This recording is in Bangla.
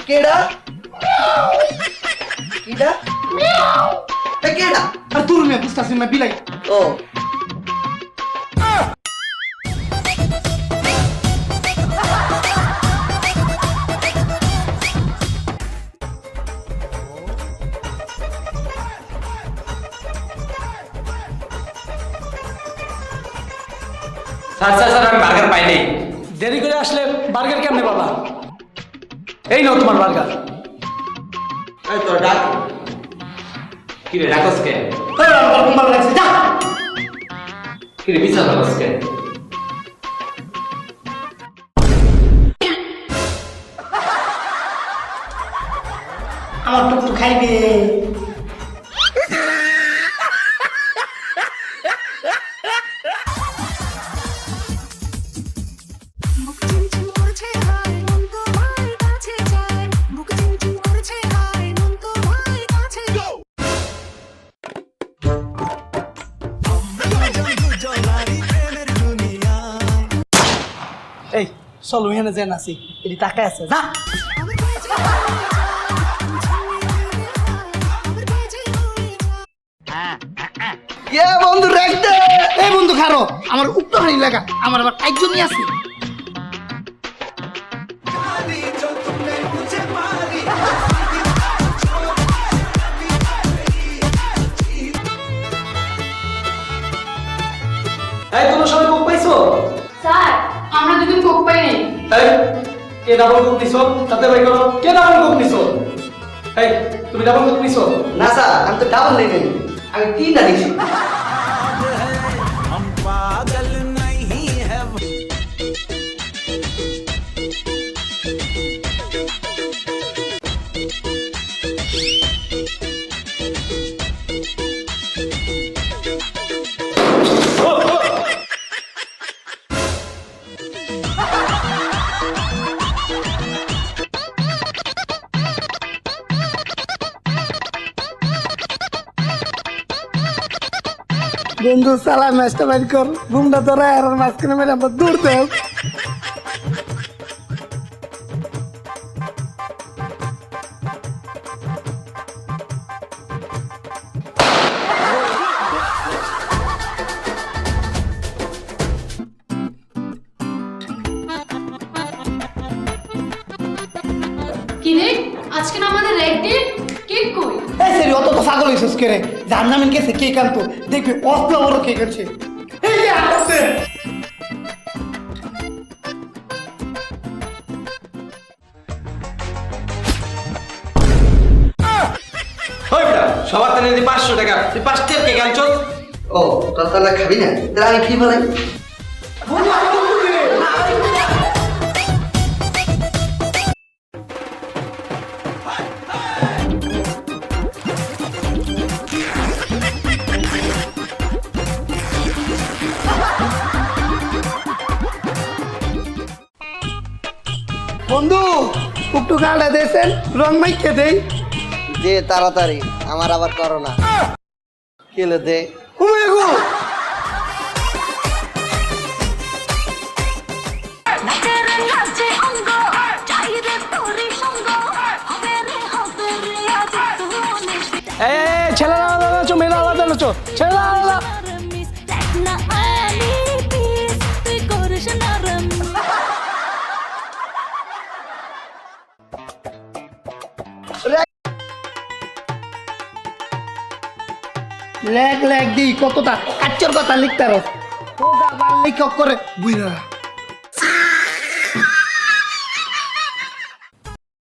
কেডা কিডা এ কেডা আর তুই মে বুঝতাছিস না বিলাই ও স্যার স্যার স্যার আমি বার্গার পাই নাই। দেরি করে আসলে বার্গার কেমনে বাবা এই নাও তোমার বার্গার এই তোর ডাক কি রে ডাকস কে? আমার ভালো লাগছে যা কি রে বিছা ডাকস কে? আমার টুকটু খাইবে এই চল ওখানে যেন আছি এটি টাকা আছে যা কে বন্ধু রাখতে এই বন্ধু খারো আমার উত্তর হানি লাগা আমার আবার একজনই আছে এই তোমরা সবাই কোক পাইছো? স্যার আমরা দুজন কোক পাই নাই। এই কে ডাবল কোক নিছো? তাতে ভাই করো কে ডাবল কোক নিছো? এই তুমি ডাবল কোক নিছো? না স্যার আমি তো ডাবল নেই নাই আমি তিনটা দেখছি বন্ধু সালা ম্যাচটা বাইর কর ঘুমটা ধরে আর মাঝখানে মেরে আমরা দূর দেব কি রে আজকে না আমাদের রেড ডে কেক কই? এই সেরি অত তো পাগল হইছিস কে রে যার নামে গেছে কে কানতো দেখবি অস্ত বড় কে কানছে এই যে আসছে ওই বেটা সবার তানে দি 500 টাকা তুই 5 টাকা কে গানছো? ও তোর তাহলে খাবি না তাহলে আমি কি বলাই বন্ধু একটু গাড়া দিয়েছেন রং মাইকে দেই দে তাড়াতাড়ি আমার আবার করো না কেলে দে ঘুমিয়ে গো ছেলেরা আলাদা নাচো মেয়েরা আলাদা নাচো ছেলেরা আলাদা লেগ লেগ দি কতটা কাচ্চর কথা লিখতে রস ও গা বাল লিখ করে বুইরা